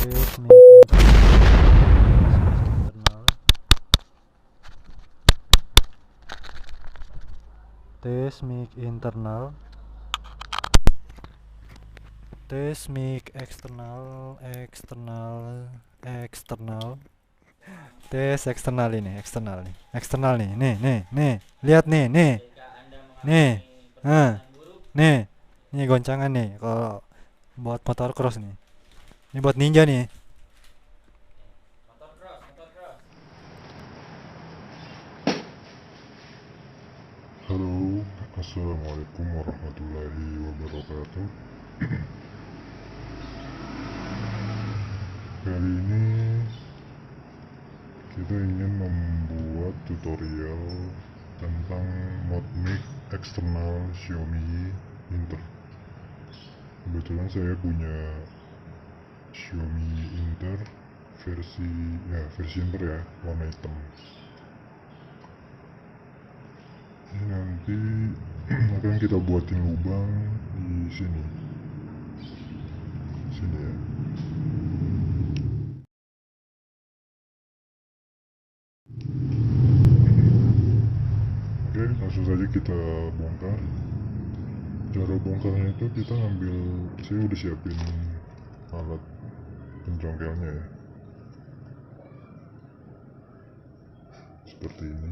tes mic internal, tes mic eksternal, tes eksternal nih, lihat nih, nih goncangan nih kalau buat motor cross nih, ini buat ninja nih. Halo, assalamualaikum warahmatullahi wabarakatuh. Kali ini kita ingin membuat tutorial tentang mod mic eksternal Xiaomi Inter. Kebetulan saya punya Xiaomi Inter versi Inter ya, warna hitam. Ini nanti akan kita buatin lubang di sini ya. Oke, langsung saja kita bongkar. Cara bongkarnya itu kita ngambil, saya udah siapin alat pencongkelnya ya, seperti ini.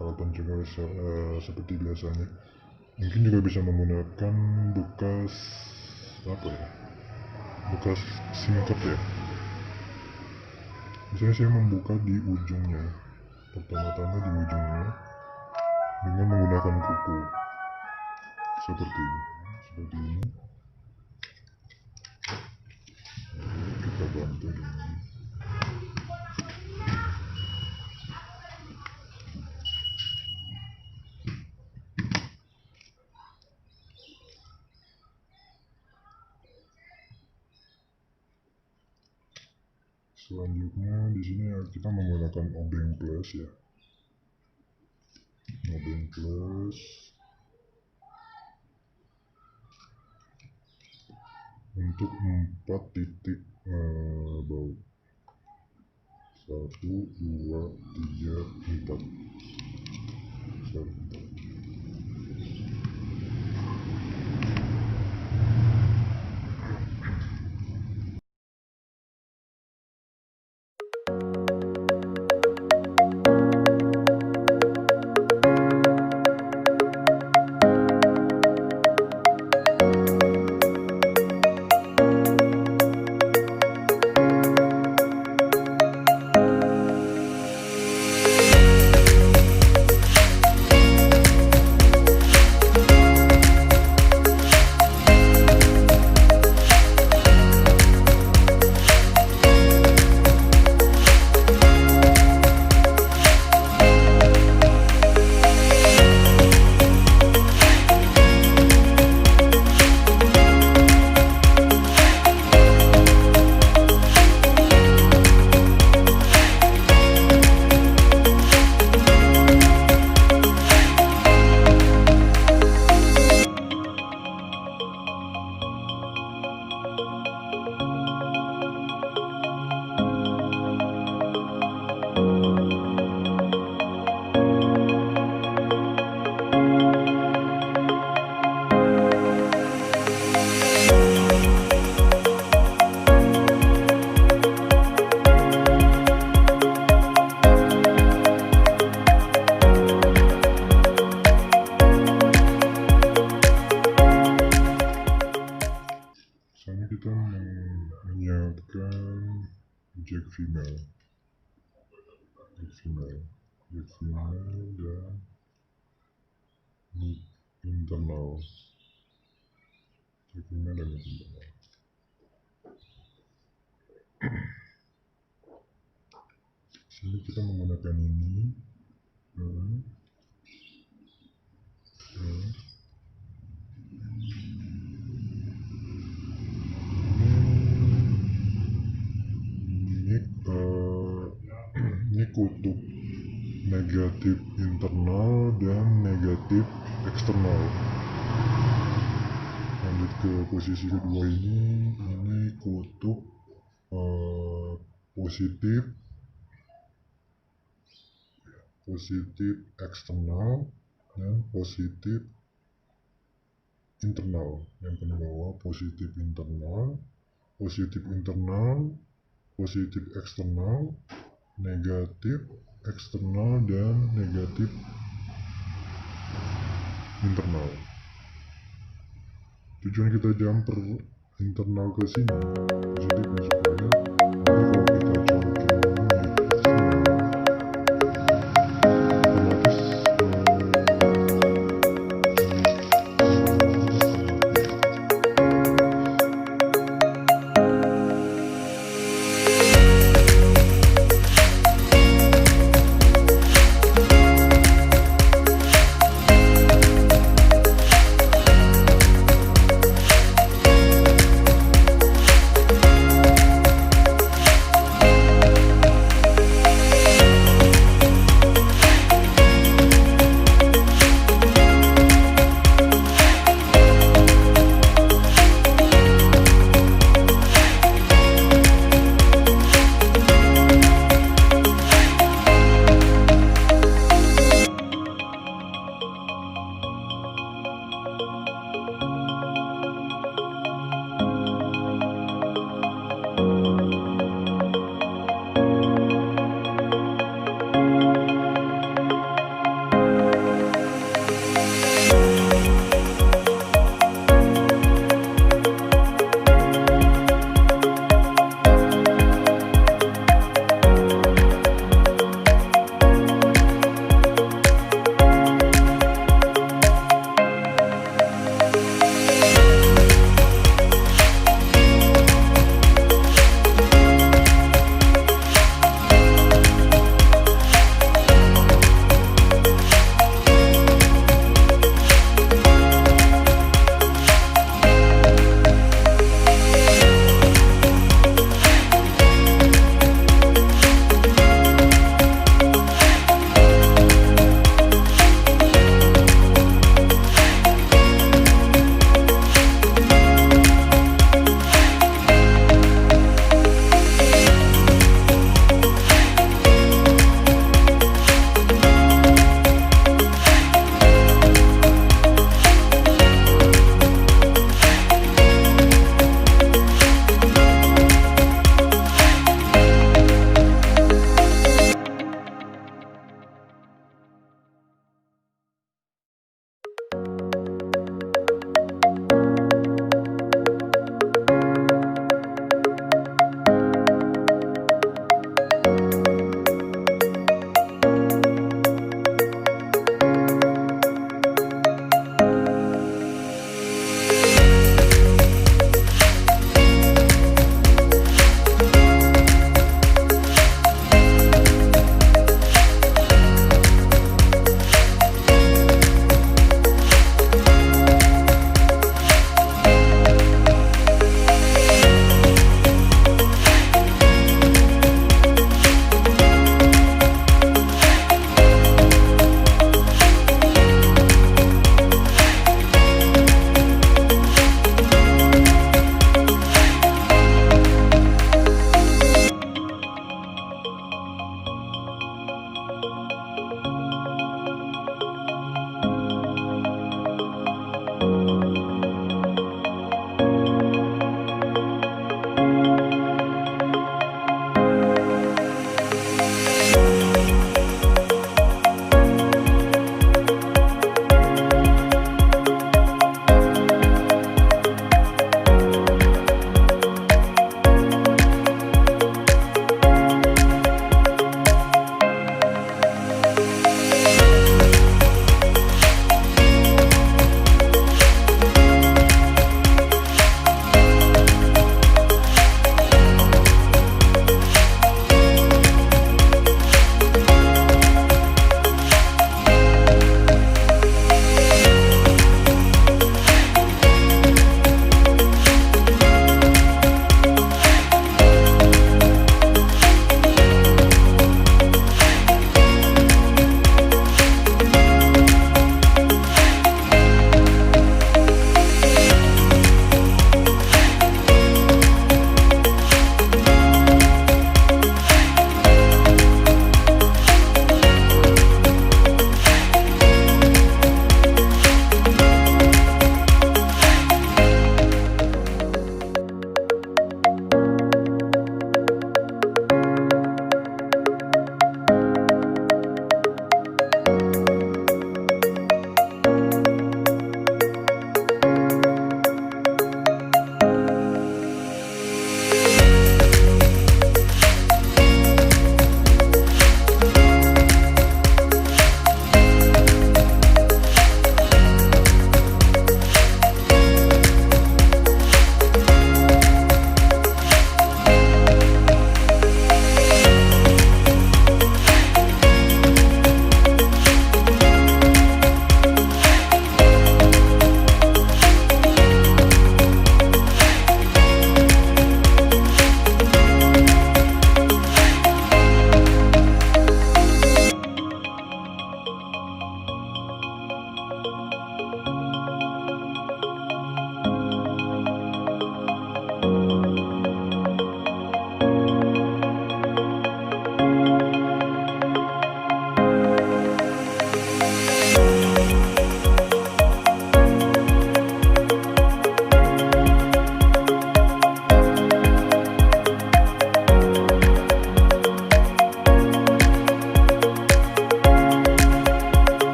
Alat pencongkel seperti biasanya. Mungkin juga bisa menggunakan bekas bekas singkat ya. Misalnya saya membuka di ujungnya, pertama-tama di ujungnya dengan menggunakan kuku seperti ini. Kita bantu dengan selanjutnya di sini kita menggunakan obeng plus ya, obeng plus untuk 4 titik baut, 1, 2, 3, 4. Kita menyiapkan jack female dan mic internal, Sini kita menggunakan ini. Ini kutub negatif internal dan negatif eksternal. Lanjut ke posisi kedua, ini kutub positif eksternal dan positif internal. Yang paling bawah positif internal, positif eksternal, negatif eksternal, dan negatif internal. Tujuan kita jumper internal ke sini positifnya supaya nanti kalau kita colokin ini eksternal otomatis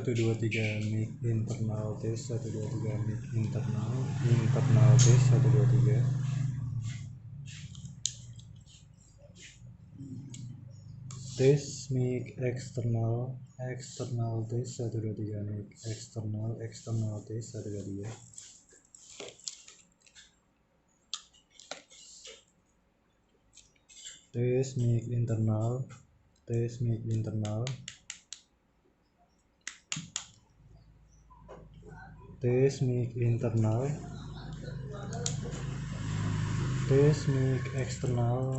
1 2 3 mic internal tes 1 2 3 mic internal tes 1 2 3 tes mic eksternal tes 1 2 3 mic eksternal tes 1 2 3 tes mic internal tes mic internal tes mic internal tes mic eksternal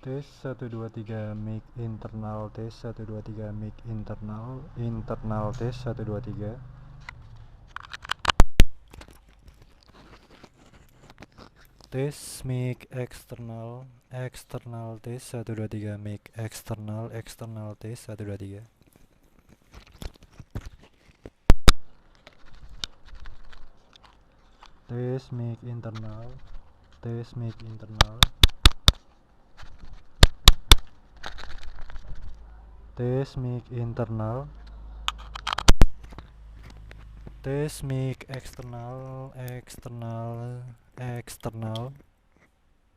tes 1 2 3 mic internal tes 1 2 3 mic internal tes 1 2 3 tes mic eksternal tes 1 2 3 mic eksternal tes 1 2 3 tes mic internal tes mic internal tes mic internal tes mic eksternal